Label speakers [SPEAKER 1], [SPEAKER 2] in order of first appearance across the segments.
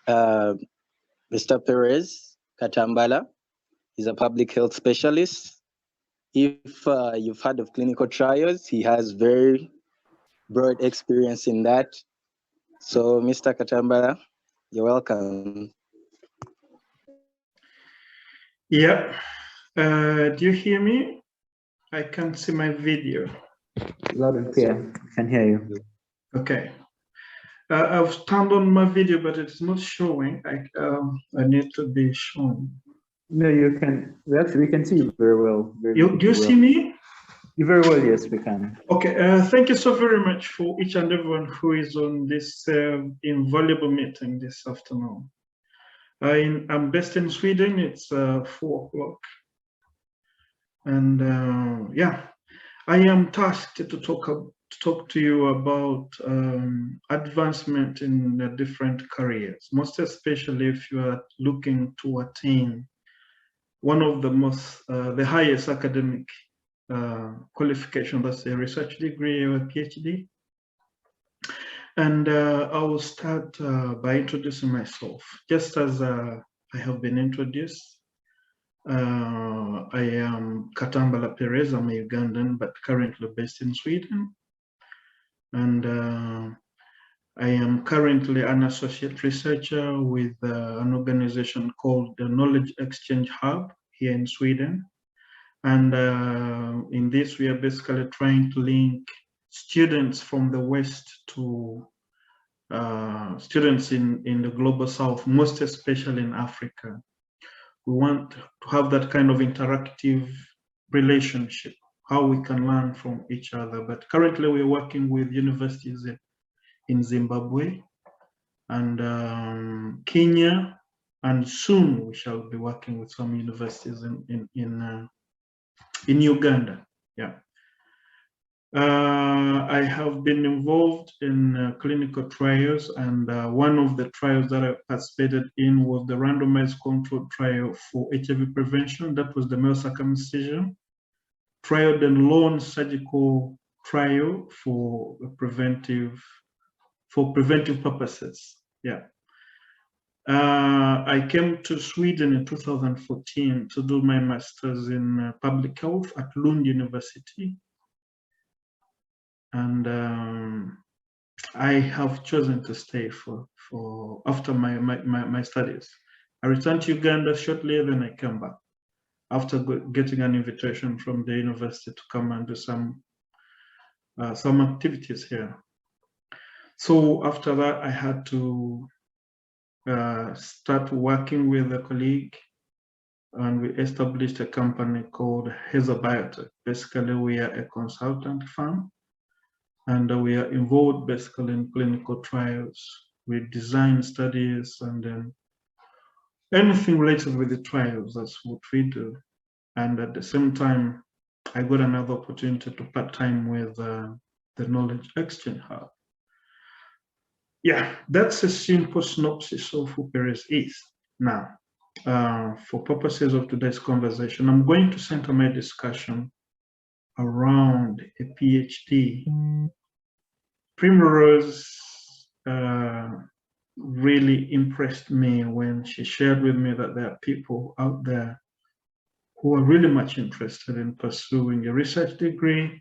[SPEAKER 1] Mr. Perez Katambala. He's a public health specialist. If you've heard of clinical trials, he has very broad experience in that. So, Mr. Katambala, you're welcome.
[SPEAKER 2] Yeah. Do you hear me? I can't see my video.
[SPEAKER 3] Loud and clear. I can hear you.
[SPEAKER 2] Okay. I've turned on my video, but it's not showing. I need to be shown.
[SPEAKER 3] No, you can. We can see you very well.
[SPEAKER 2] Do you see me?
[SPEAKER 3] You very well, yes, we can.
[SPEAKER 2] Okay. Thank you so very much for each and everyone who is on this invaluable meeting this afternoon. I'm based in Sweden. It's 4 o'clock. And yeah, I am tasked to talk to you about advancement in the different careers, most especially if you are looking to attain one of the highest academic qualification, that's a research degree or a PhD. And I will start by introducing myself, just as I have been introduced. I am Katambala Perez. I'm a Ugandan, but currently based in Sweden. And I am currently an associate researcher with an organization called the Knowledge Exchange Hub here in Sweden. And in this, we are basically trying to link students from the West to students in the global South, most especially in Africa. We want to have that kind of interactive relationship, how we can learn from each other. But currently we're working with universities in Zimbabwe and Kenya, and soon we shall be working with some universities in Uganda. Yeah. I have been involved in clinical trials, and one of the trials that I participated in was the randomized controlled trial for HIV prevention. That was the male circumcision trial, the lone surgical trial for preventive purposes. Yeah. I came to Sweden in 2014 to do my master's in public health at Lund University. And I have chosen to stay for after my studies. I returned to Uganda shortly, then I came back after getting an invitation from the university to come and do some activities here. So after that, I had to start working with a colleague, and we established a company called Heza Biotech. Basically, we are a consultant firm, and we are involved basically in clinical trials. We design studies, and then anything related with the trials, that's what we do. And at the same time, I got another opportunity to part-time with the Knowledge Exchange Hub. Yeah, that's a simple synopsis of who Perez is. Now, for purposes of today's conversation, I'm going to center my discussion around a PhD. Primrose really impressed me when she shared with me that there are people out there who are really much interested in pursuing a research degree.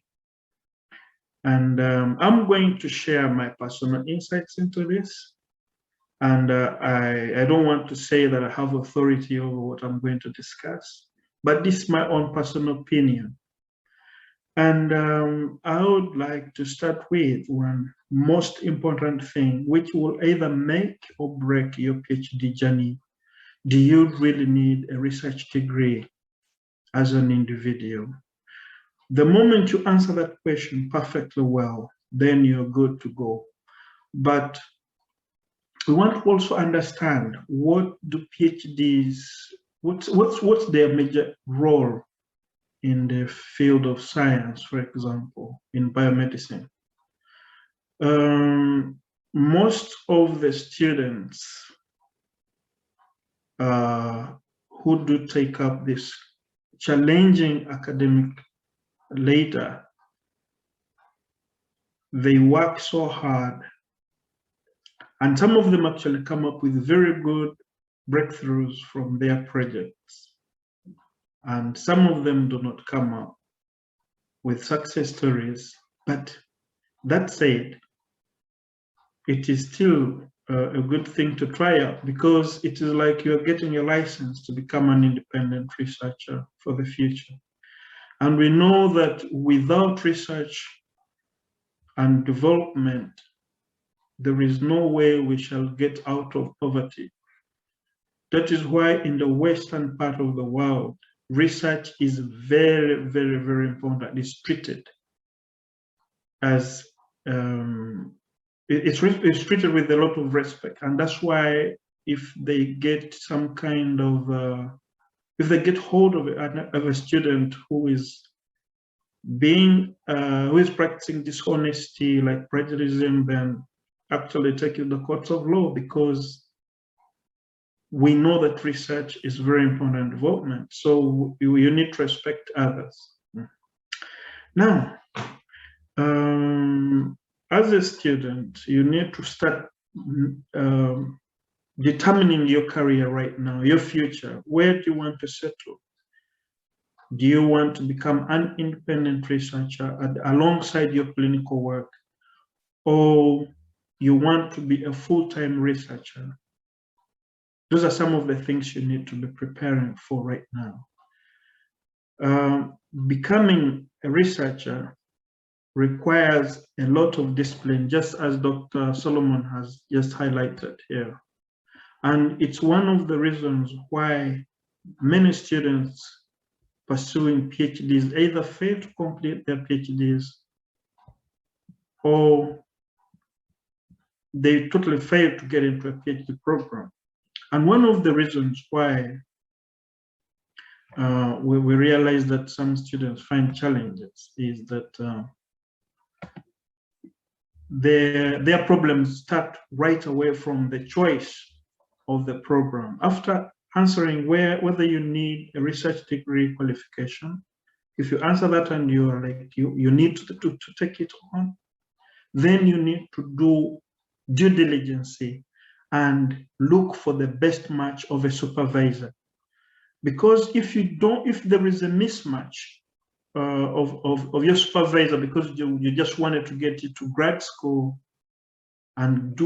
[SPEAKER 2] And I'm going to share my personal insights into this. And I don't want to say that I have authority over what I'm going to discuss, but this is my own personal opinion. And I would like to start with one most important thing, which will either make or break your PhD journey. Do you really need a research degree as an individual? The moment you answer that question perfectly well, then you're good to go. But we want to also understand, what do PhDs, what's their major role in the field of science, for example, in biomedicine? Most of the students who do take up this challenging academic later, they work so hard And some of them actually come up with very good breakthroughs from their projects. And some of them do not come up with success stories. But that said, it is still a good thing to try out, because it is like you're getting a license to become an independent researcher for the future. And we know that without research and development, there is no way we shall get out of poverty. That is why in the Western part of the world, research is very, very, very important. It's treated as it's treated with a lot of respect, and that's why if they get some kind of if they get hold of a student who is practicing dishonesty like plagiarism, then actually take it to the courts of law, because we know that research is very important in development. So you need to respect others. Now, as a student, you need to start determining your career right now, your future. Where do you want to settle? Do you want to become an independent researcher alongside your clinical work? Or you want to be a full-time researcher? Those are some of the things you need to be preparing for right now. Becoming a researcher requires a lot of discipline, just as Dr. Solomon has just highlighted here. And it's one of the reasons why many students pursuing PhDs either fail to complete their PhDs or they totally fail to get into a PhD program. And one of the reasons why we realize that some students find challenges is that their problems start right away from the choice of the program. After answering whether you need a research degree qualification, if you answer that and you are like, you need to take it on, then you need to do due diligence and look for the best match of a supervisor. Because if there is a mismatch of your supervisor, because you just wanted to get into grad school and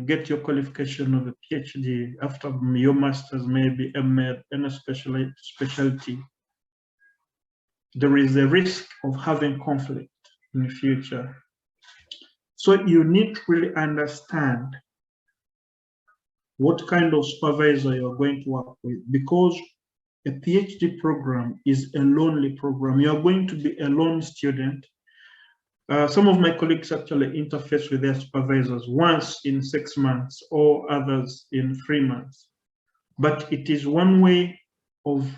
[SPEAKER 2] get your qualification of a PhD after your master's, maybe a med and a specialty, there is a risk of having conflict in the future. So you need to really understand what kind of supervisor you're going to work with, because a PhD program is a lonely program. You're going to be a lone student. Some of my colleagues actually interface with their supervisors once in 6 months or others in 3 months. But it is one way of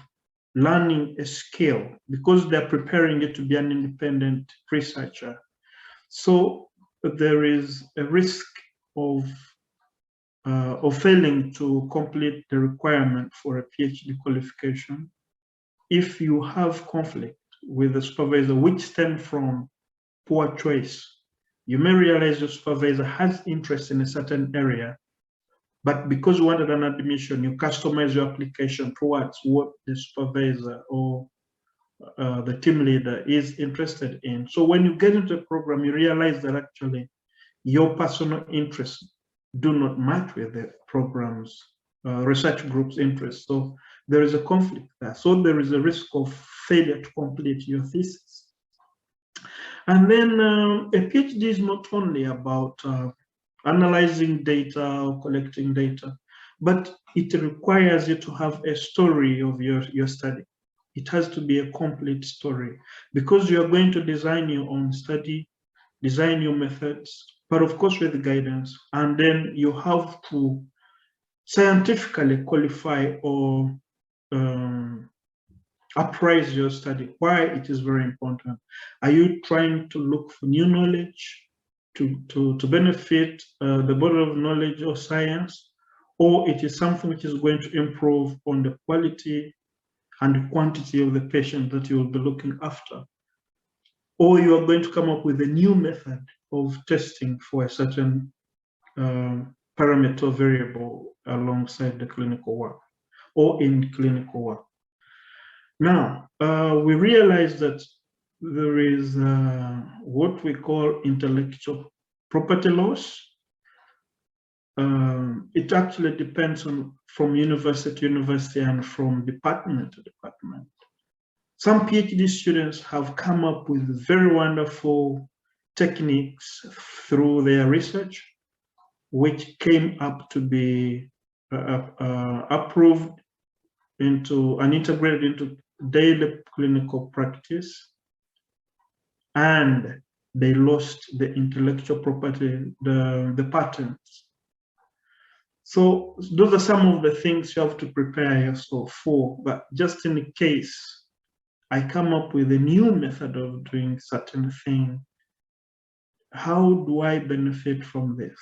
[SPEAKER 2] learning a skill, because they're preparing you to be an independent researcher. So there is a risk of failing to complete the requirement for a PhD qualification if you have conflict with the supervisor, which stem from poor choice. You may realize your supervisor has interest in a certain area, but because you wanted an admission, you customize your application towards what the supervisor or the team leader is interested in. So when you get into a program, you realize that actually your personal interests do not match with the program's research group's interests. So there is a conflict there. So there is a risk of failure to complete your thesis. And then a PhD is not only about analyzing data or collecting data, but it requires you to have a story of your study. It has to be a complete story, because you are going to design your own study, design your methods, but of course with guidance. And then you have to scientifically qualify or apprise your study, why it is very important. Are you trying to look for new knowledge to benefit the body of knowledge or science, or it is something which is going to improve on the quality and the quantity of the patient that you will be looking after? Or you are going to come up with a new method of testing for a certain parameter variable alongside the clinical work or in clinical work. Now, we realize that there is what we call intellectual property loss. It actually depends on from university to university and from department to department. Some PhD students have come up with very wonderful techniques through their research, which came up to be approved into and integrated into daily clinical practice, and they lost the intellectual property, the patents. So those are some of the things you have to prepare yourself for. But just in case I come up with a new method of doing certain thing, how do I benefit from this?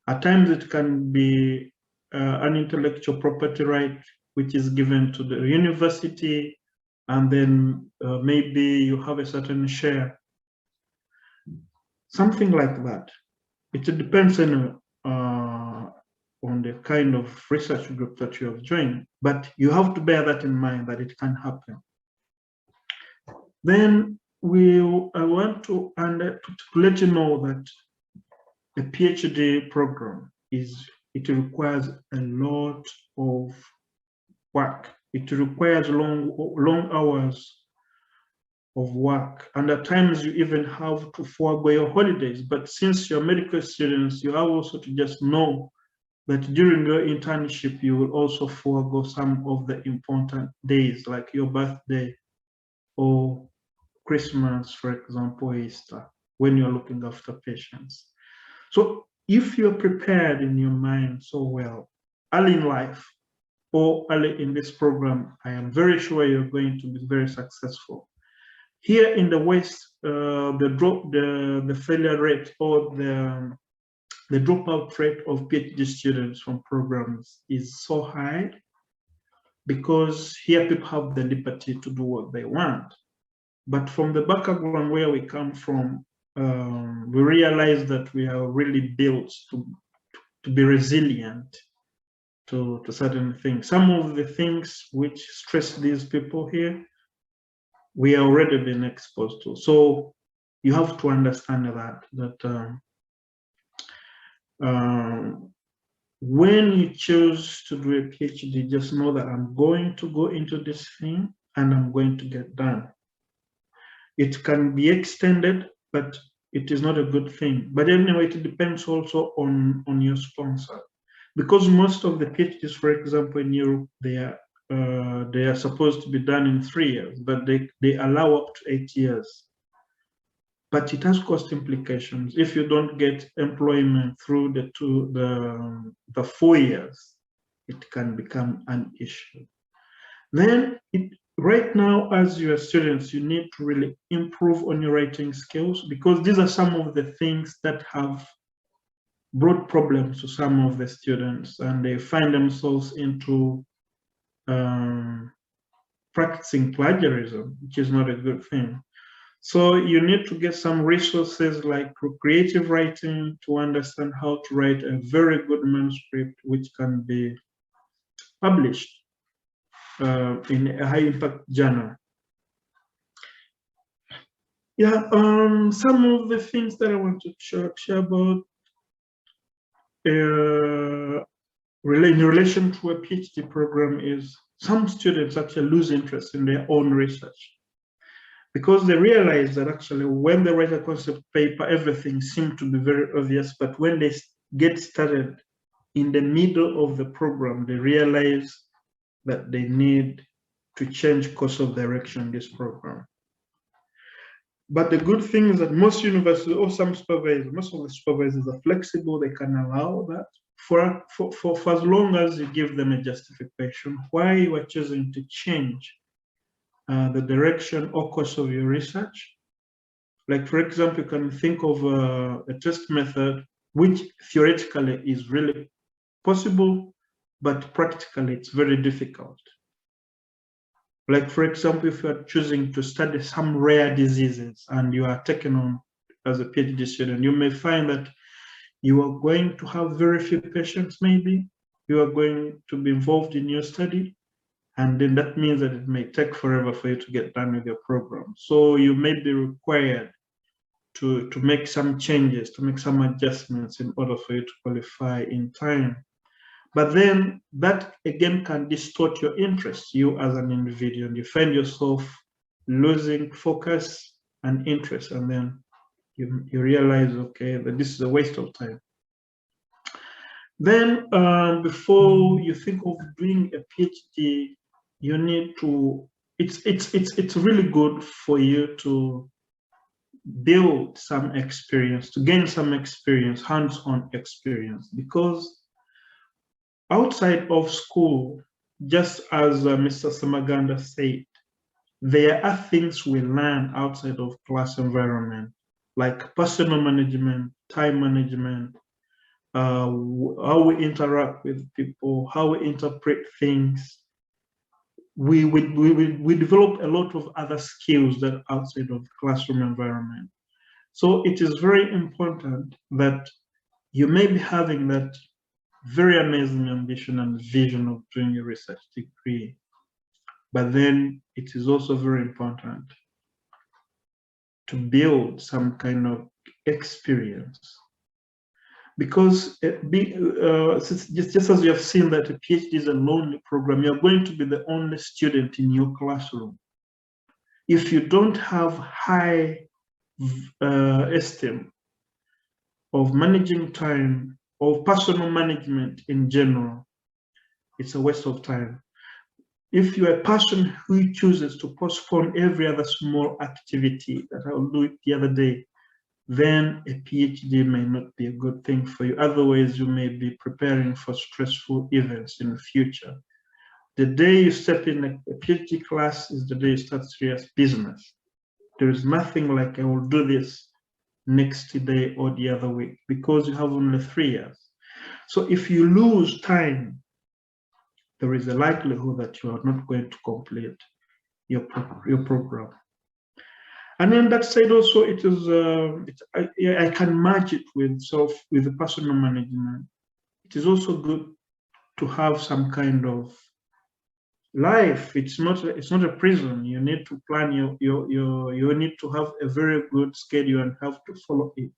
[SPEAKER 2] At times it can be an intellectual property right, which is given to the university, and then maybe you have a certain share. Something like that. It depends on the kind of research group that you have joined, but you have to bear that in mind that it can happen. Then I want to let you know that a PhD program it requires a lot of work. It requires long hours of work, and at times you even have to forego your holidays. But since you're medical students, you have also to just know that during your internship, you will also forego some of the important days, like your birthday or Christmas, for example, Easter, when you're looking after patients. So if you're prepared in your mind so well, early in life or early in this program, I am very sure you're going to be very successful. Here in the West, the failure rate or the dropout rate of PhD students from programs is so high because here people have the liberty to do what they want. But from the background where we come from, we realize that we are really built to be resilient to certain things. Some of the things which stress these people here, we are already been exposed to. So you have to understand that when you choose to do a PhD, just know that I'm going to go into this thing and I'm going to get done. It can be extended, but it is not a good thing. But anyway, it depends also on your sponsor. Because most of the PhDs, for example, in Europe, they are supposed to be done in 3 years, but they allow up to 8 years. But it has cost implications. If you don't get employment through the 4 years, it can become an issue. Then right now, as you are students, you need to really improve on your writing skills, because these are some of the things that have brought problems to some of the students, and they find themselves into practicing plagiarism, which is not a good thing. So you need to get some resources like creative writing to understand how to write a very good manuscript, which can be published in a high impact journal. Yeah, some of the things that I want to share about in relation to a PhD program is some students actually lose interest in their own research because they realize that actually when they write a concept paper, everything seems to be very obvious, but when they get started in the middle of the program, they realize that they need to change course of direction in this program. But the good thing is that most universities or some supervisors, most of the supervisors are flexible, they can allow that for as long as you give them a justification why you are choosing to change the direction or course of your research. Like, for example, you can think of a test method, which theoretically is really possible, but practically it's very difficult. Like, for example, if you are choosing to study some rare diseases and you are taken on as a PhD student, you may find that You are going to have very few patients, maybe. You are going to be involved in your study. And then that means that it may take forever for you to get done with your program. So you may be required to make some changes, to make some adjustments in order for you to qualify in time. But then that again can distort your interest, you as an individual, and you find yourself losing focus and interest, and then you realize, okay, that this is a waste of time. Then before you think of doing a PhD, you need to, it's really good for you to build some experience, to gain some experience, hands-on experience, because outside of school, just as Mr. Samaganda said, there are things we learn outside of class environment, like personal management, time management, how we interact with people, how we interpret things. We develop a lot of other skills that are outside of the classroom environment. So it is very important that you may be having that very amazing ambition and vision of doing a research degree, but then it is also very important to build some kind of experience. Because just as you have seen that a PhD is a lonely program, you're going to be the only student in your classroom. If you don't have high esteem of managing time, of personal management in general, it's a waste of time. If you're a person who chooses to postpone every other small activity that I'll do it the other day, then a PhD may not be a good thing for you. Otherwise, you may be preparing for stressful events in the future. The day you step in a PhD class is the day you start serious business. There is nothing like I will do this next day or the other week, because you have only 3 years. So if you lose time, there is a likelihood that you are not going to complete your program. And then that said, also it is I can match it with the personal management. It is also good to have some kind of life. It's not a prison. You need to plan you need to have a very good schedule and have to follow it.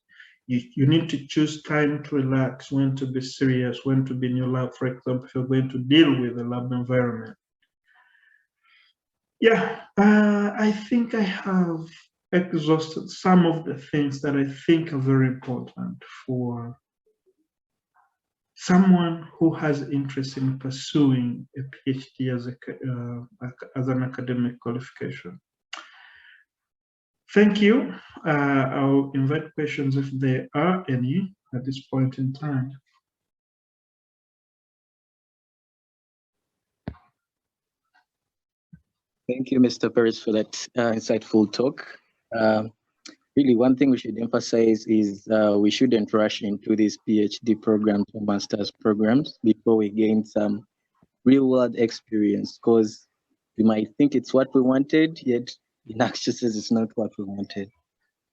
[SPEAKER 2] You need to choose time to relax, when to be serious, when to be in your lab, for example, if you're going to deal with the lab environment. Yeah, I think I have exhausted some of the things that I think are very important for someone who has interest in pursuing a PhD as an academic qualification. Thank you. I'll invite questions if there are any at this point in time.
[SPEAKER 1] Thank you, Mr. Perez, for that insightful talk. Really, one thing we should emphasize is we shouldn't rush into these PhD programs or master's programs before we gain some real-world experience, because we might think it's what we wanted, yet in actual sense, it's not what we wanted.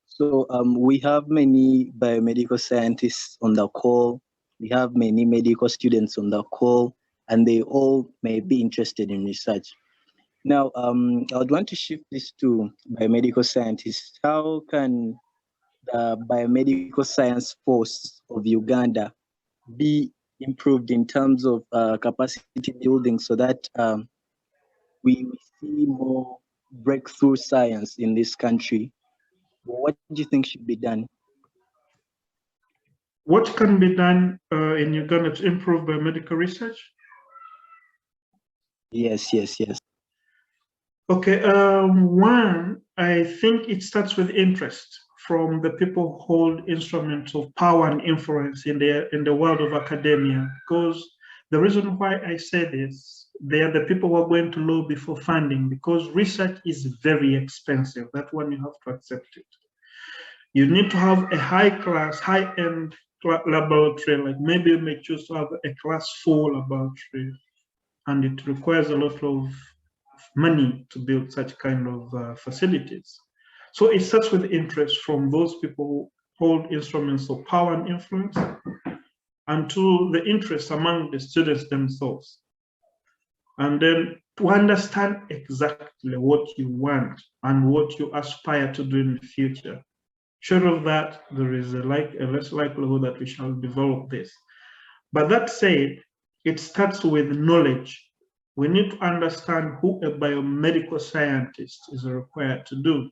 [SPEAKER 1] So we have many biomedical scientists on the call. We have many medical students on the call, and they all may be interested in research. Now, I would want to shift this to biomedical scientists. How can the biomedical science force of Uganda be improved in terms of capacity building, so that we see more breakthrough science in this country? What do you think should be done?
[SPEAKER 2] What can be done in Uganda to improve biomedical research?
[SPEAKER 1] Yes.
[SPEAKER 2] Okay, one, I think it starts with interest from the people who hold instruments of power and influence in the world of academia. Because the reason why I say this, they are the people who are going to lobby for funding, because research is very expensive. That one, you have to accept it. You need to have a high-class, high-end laboratory, like maybe you may choose to have a class 4 laboratory, and it requires a lot of money to build such kind of facilities. So it starts with interest from those people who hold instruments of power and influence. and to the interest among the students themselves. And then to understand exactly what you want and what you aspire to do in the future. Short of that, there is a less likelihood that we shall develop this. But that said, it starts with knowledge. We need to understand who a biomedical scientist is required to do.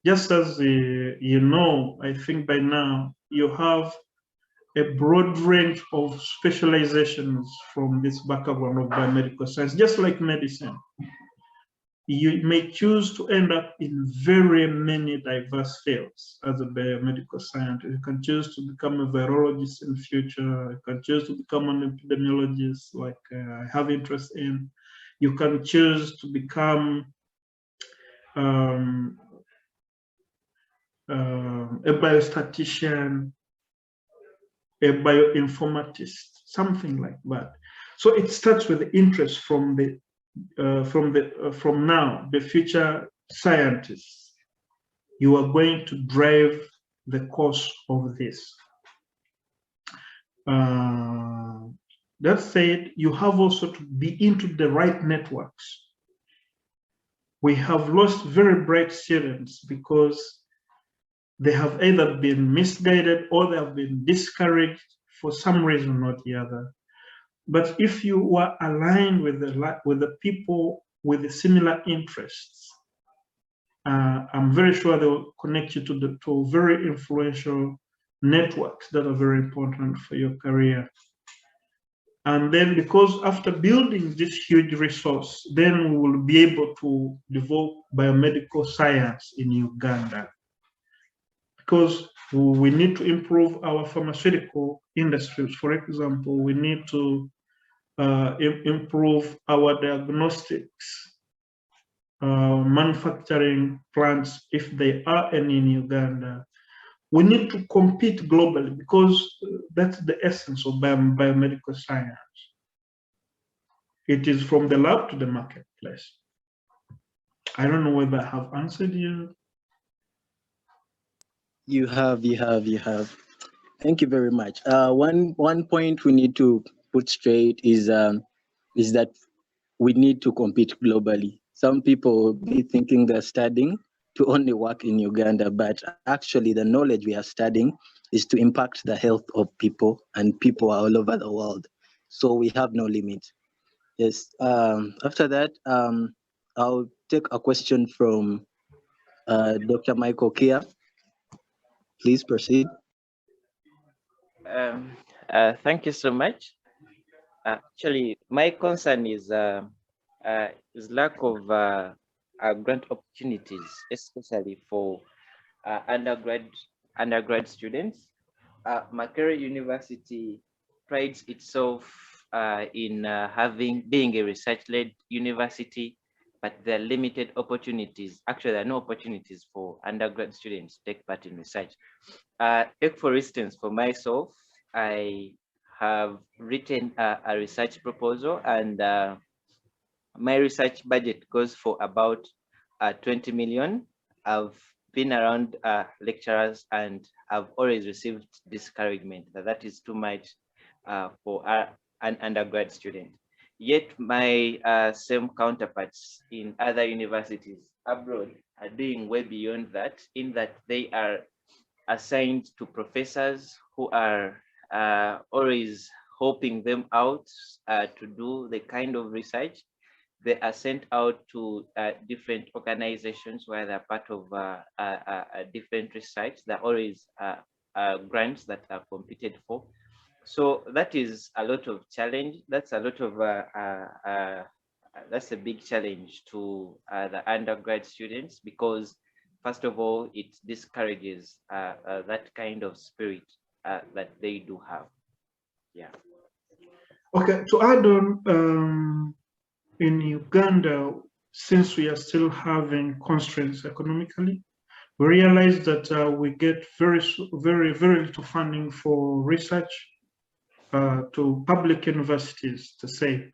[SPEAKER 2] Just as you know, I think by now, you have a broad range of specializations from this background of biomedical science, just like medicine. You may choose to end up in very many diverse fields as a biomedical scientist. You can choose to become a virologist in the future. You can choose to become an epidemiologist, like I have interest in. You can choose to become a biostatistician, a bioinformatist, something like that. So it starts with the interest from now, the future scientists. You are going to drive the course of this. That said, you have also to be into the right networks. We have lost very bright students because they have either been misguided or they have been discouraged for some reason or the other. But if you are aligned with the people with the similar interests, I'm very sure they will connect you to very influential networks that are very important for your career. And then, because after building this huge resource, then we will be able to develop biomedical science in Uganda. Because we need to improve our pharmaceutical industries. For example, we need to improve our diagnostics manufacturing plants, if they are any in Uganda. We need to compete globally because that's the essence of biomedical science. It is from the lab to the marketplace. I don't know whether I have answered you.
[SPEAKER 1] You have. Thank you very much. One point we need to put straight is that we need to compete globally. Some people will be thinking they're studying to only work in Uganda, but actually the knowledge we are studying is to impact the health of people, and people are all over the world. So we have no limit. Yes. After that, I'll take a question from Dr. Michael Kia. Please proceed.
[SPEAKER 4] Thank you so much. Actually, my concern is lack of grant opportunities, especially for undergrad students. Makerere University prides itself in being a research-led university, but there are limited opportunities. Actually, there are no opportunities for undergrad students to take part in research. Take for instance, for myself, I have written a research proposal, and my research budget goes for about 20 million. I've been around lecturers and I've always received discouragement that is too much for an undergrad student. Yet my same counterparts in other universities abroad are doing way beyond that, in that they are assigned to professors who are always helping them out to do the kind of research. They are sent out to different organizations where they're part of different research. There are always grants that are competed for. So that is a lot of challenge. That's a lot of that's a big challenge to the undergrad students, because first of all, it discourages that kind of spirit that they do have. Yeah.
[SPEAKER 2] Okay, to add on, in Uganda, since we are still having constraints economically, we realize that we get very little funding for research to public universities, to say.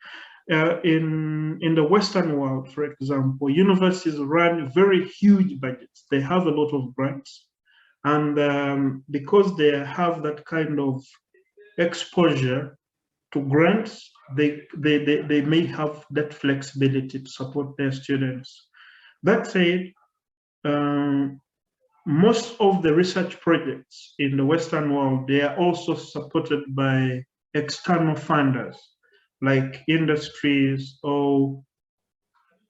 [SPEAKER 2] In the Western world, for example, universities run very huge budgets. They have a lot of grants. And because they have that kind of exposure to grants, they may have that flexibility to support their students. That said, most of the research projects in the Western world, they are also supported by external funders, like industries or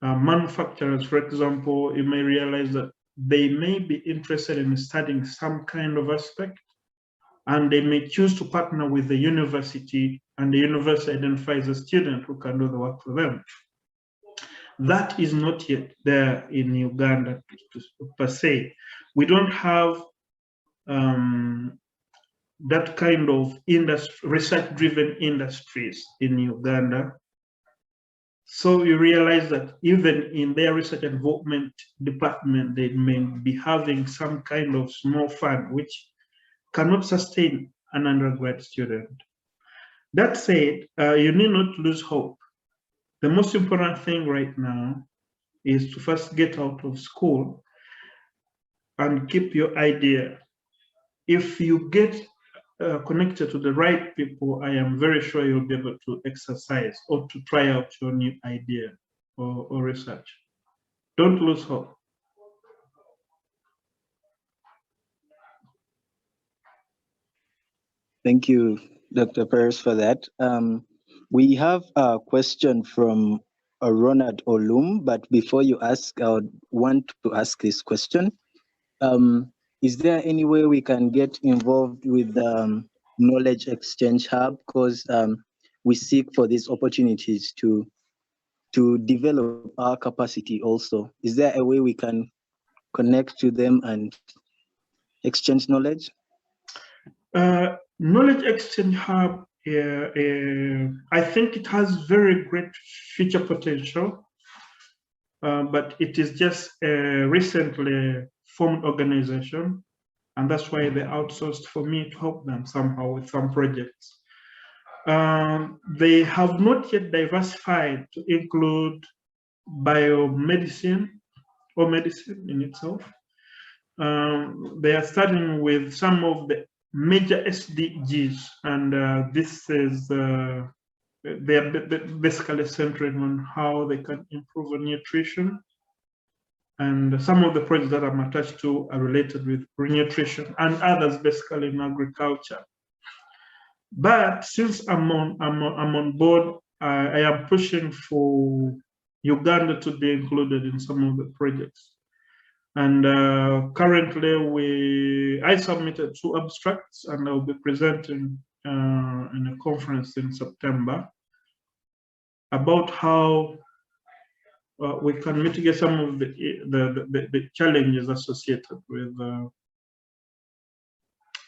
[SPEAKER 2] manufacturers. For example, you may realize that they may be interested in studying some kind of aspect, and they may choose to partner with the university, and the university identifies a student who can do the work for them. That is not yet there in Uganda per se. We don't have that kind of research-driven industries in Uganda. So you realize that even in their research and development department, they may be having some kind of small fund which cannot sustain an undergrad student. That said, you need not lose hope. The most important thing right now is to first get out of school and keep your idea. If you get connected to the right people, I am very sure you'll be able to exercise or to try out your new idea or research. Don't lose hope.
[SPEAKER 1] Thank you, Dr. Perez, for that. We have a question from Ronald Olum, but before you ask, I would want to ask this question. Is there any way we can get involved with Knowledge Exchange Hub? Because we seek for these opportunities to develop our capacity also. Is there a way we can connect to them and exchange knowledge?
[SPEAKER 2] Knowledge Exchange Hub, I think it has very great future potential, but it is just a recently formed organization, and that's why they outsourced for me to help them somehow with some projects. They have not yet diversified to include biomedicine or medicine in itself. They are starting with some of the major SDGs, and this is they are basically centering on how they can improve on nutrition. And some of the projects that I'm attached to are related with nutrition, and others basically in agriculture. But since I'm on board, I am pushing for Uganda to be included in some of the projects. And currently, I submitted 2 abstracts, and I'll be presenting in a conference in September about how we can mitigate some of the challenges associated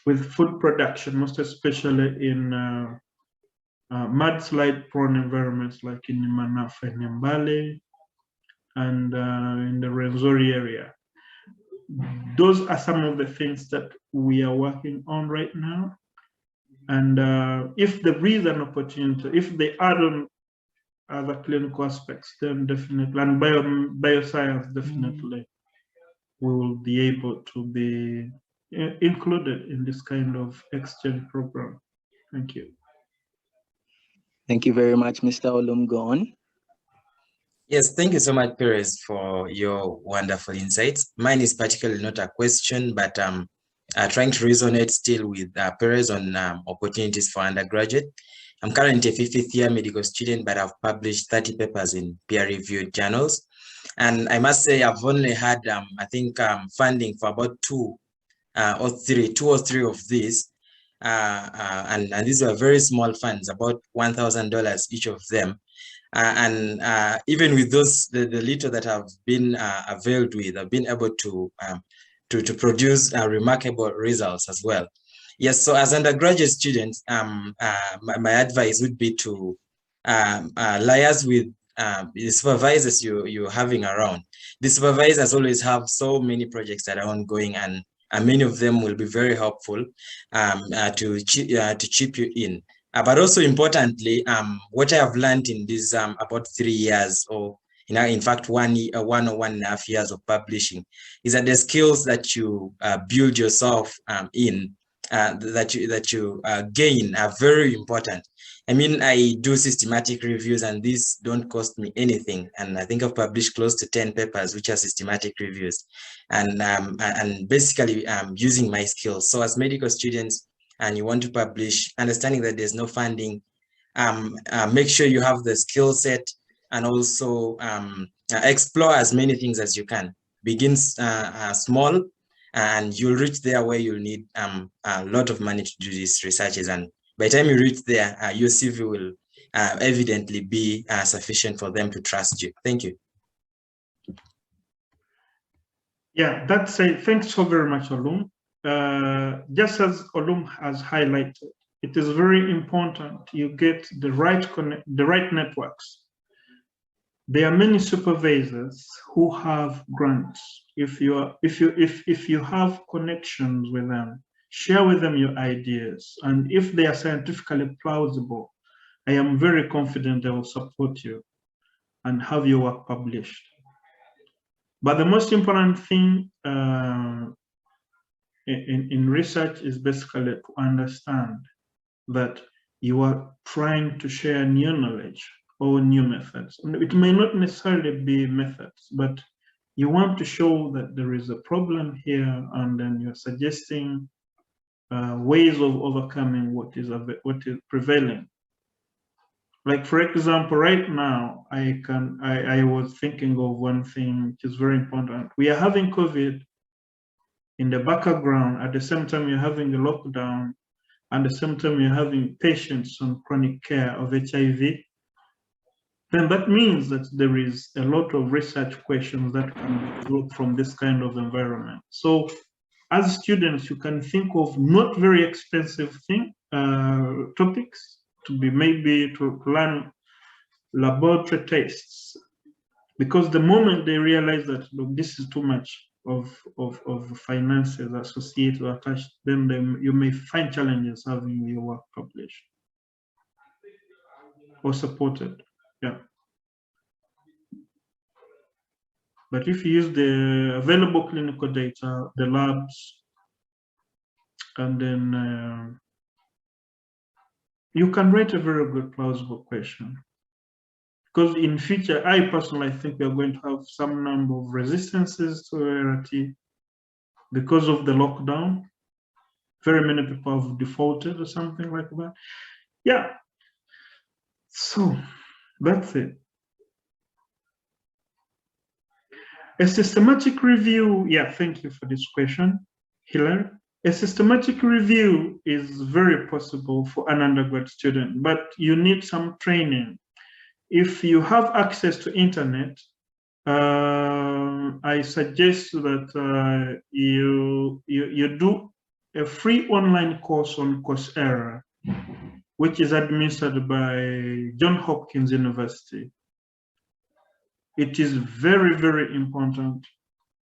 [SPEAKER 2] with food production, most especially in mudslide-prone environments like in Manafa and Mbale, and in the Rwenzori area. Those are some of the things that we are working on right now. And if there is an opportunity, if they add on other clinical aspects, then definitely, and bioscience, definitely, we will be able to be included in this kind of exchange program. Thank you.
[SPEAKER 1] Thank you very much, Mr. Olum. Go on.
[SPEAKER 5] Yes, thank you so much, Perez, for your wonderful insights. Mine is particularly not a question, but trying to resonate still with Perez on opportunities for undergraduate. I'm currently a 50th year medical student, but I've published 30 papers in peer-reviewed journals. And I must say I've only had, I think, funding for about two or three of these. And these were very small funds, about $1,000 each of them. And even with those, the little that I've been availed with, I've been able to produce remarkable results as well. Yes, so as undergraduate students, my advice would be to liaise with the supervisors you're having around. The supervisors always have so many projects that are ongoing, and many of them will be very helpful to chip you in. But also importantly, what I have learned in this about 3 years, or in fact 1 or 1.5 years of publishing, is that the skills that you build yourself in that you gain are very important. I mean, I do systematic reviews, and these don't cost me anything. And I think I've published close to 10 papers, which are systematic reviews, and basically using my skills. So as medical students, and you want to publish, understanding that there's no funding, make sure you have the skill set, and also explore as many things as you can. Begin small, and you'll reach there where you'll need a lot of money to do these researches. And by the time you reach there, your CV will evidently be sufficient for them to trust you. Thank you.
[SPEAKER 2] Yeah, that's it. Thanks so very much, Olum. Just as Olum has highlighted, it is very important you get the right networks. There are many supervisors who have grants. If you have connections with them, share with them your ideas, and if they are scientifically plausible, I am very confident they will support you and have your work published. But the most important thing in research is basically to understand that you are trying to share new knowledge or new methods. It may not necessarily be methods, but you want to show that there is a problem here, and then you're suggesting ways of overcoming what is prevailing. Like, for example, right now, I was thinking of one thing which is very important. We are having COVID in the background. At the same time, you're having a lockdown. And at the same time, you're having patients on chronic care of HIV. Then that means that there is a lot of research questions that can be developed from this kind of environment. So as students, you can think of not very expensive topics to be maybe to learn laboratory tests, because the moment they realize that, look, this is too much of finances associated or attached, then you may find challenges having your work published or supported. Yeah. But if you use the available clinical data, the labs, and then you can write a very good plausible question. Because in future, I personally think we are going to have some number of resistances to ART because of the lockdown. Very many people have defaulted or something like that. Yeah. So that's it. A systematic review. Yeah, thank you for this question, Hilary. A systematic review is very possible for an undergrad student, but you need some training. If you have access to internet, I suggest that you do a free online course on Coursera, which is administered by Johns Hopkins University. It is very, very important.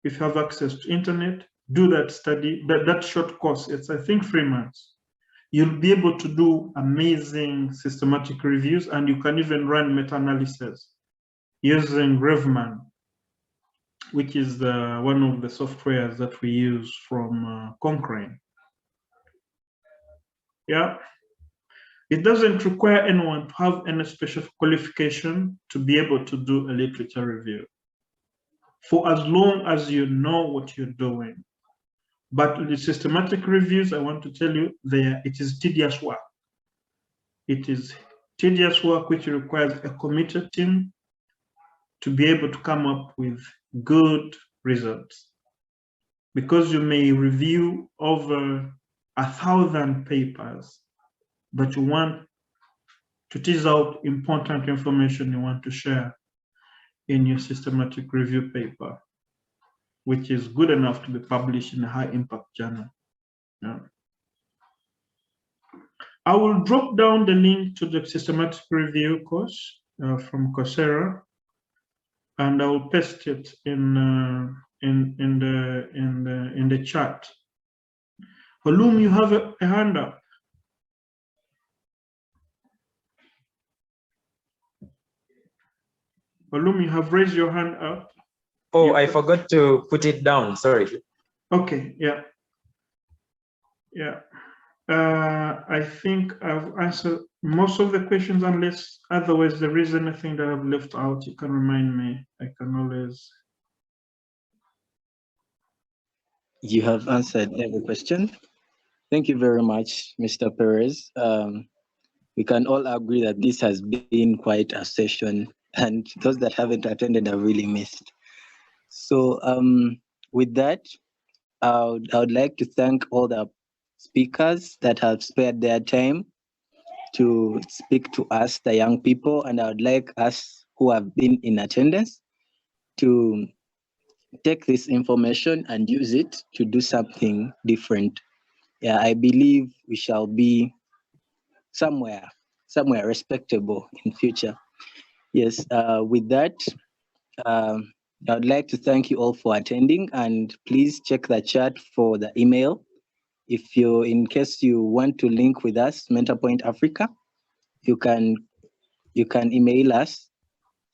[SPEAKER 2] If you have access to internet, do that study, that short course. It's, I think, 3 months. You'll be able to do amazing systematic reviews, and you can even run meta-analysis using Revman, which is one of the softwares that we use from Cochrane. Yeah. It doesn't require anyone to have any special qualification to be able to do a literature review, for as long as you know what you're doing. But the systematic reviews, I want to tell you, it is tedious work. It is tedious work which requires a committed team to be able to come up with good results. Because you may review over 1,000 papers, but you want to tease out important information you want to share in your systematic review paper, which is good enough to be published in a high impact journal. Yeah. I will drop down the link to the systematic review course from Coursera, and I will paste it in the chat. Olum, you have a hand up. Olum, you have raised your hand up.
[SPEAKER 5] Oh, I forgot to put it down. Sorry.
[SPEAKER 2] Okay, yeah. Yeah. I think I've answered most of the questions, unless otherwise there is anything that I've left out. You can remind me. I can always.
[SPEAKER 1] You have answered every question. Thank you very much, Mr. Perez. We can all agree that this has been quite a session, and those that haven't attended have really missed. So with that, I would like to thank all the speakers that have spared their time to speak to us, the young people, and I would like us who have been in attendance to take this information and use it to do something different. Yeah, I believe we shall be somewhere respectable in future. Yes, with that, I would like to thank you all for attending, and please check the chat for the email. If you, in case you want to link with us, MentorPoint Africa, you can email us.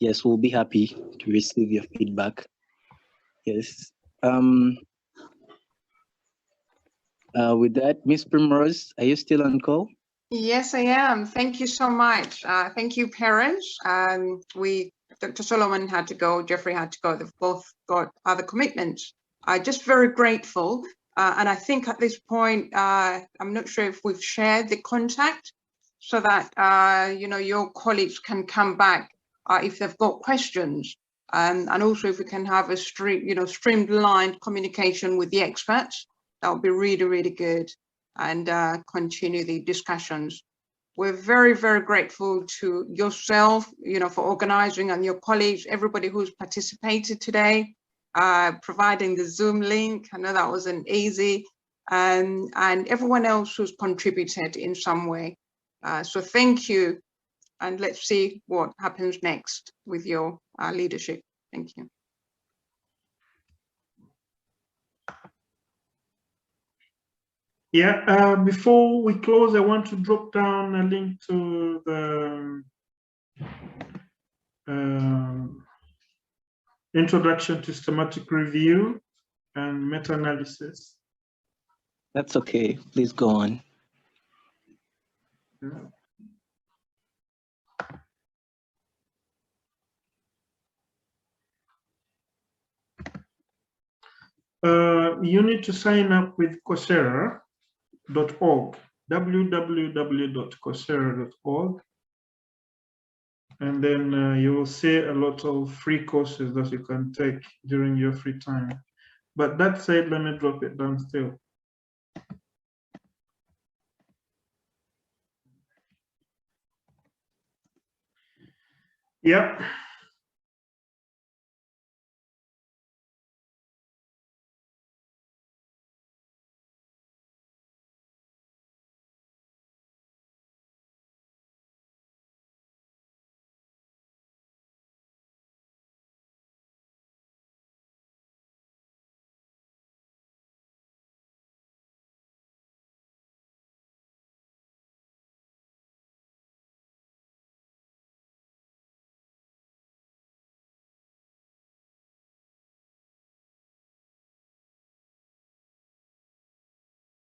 [SPEAKER 1] Yes, we'll be happy to receive your feedback. Yes. With that, Miss Primrose, are you still on call?
[SPEAKER 6] Yes, I am. Thank you so much. Thank you, Perez. Dr. Solomon had to go, Jeffrey had to go. They've both got other commitments. Just very grateful. And I think at this point, I'm not sure if we've shared the contact so that, your colleagues can come back if they've got questions. And also if we can have a streamlined communication with the experts, that would be really, really good, and continue the discussions. We're very, very grateful to yourself, for organizing, and your colleagues, everybody who's participated today, providing the Zoom link. I know that wasn't easy, and everyone else who's contributed in some way. So thank you, and let's see what happens next with your leadership. Thank you.
[SPEAKER 2] Yeah, before we close, I want to drop down a link to the Introduction to Systematic Review and Meta-Analysis.
[SPEAKER 1] That's okay. Please go on.
[SPEAKER 2] You need to sign up with Coursera.org, www.coursera.org. And then you will see a lot of free courses that you can take during your free time. But that said, let me drop it down still. Yeah.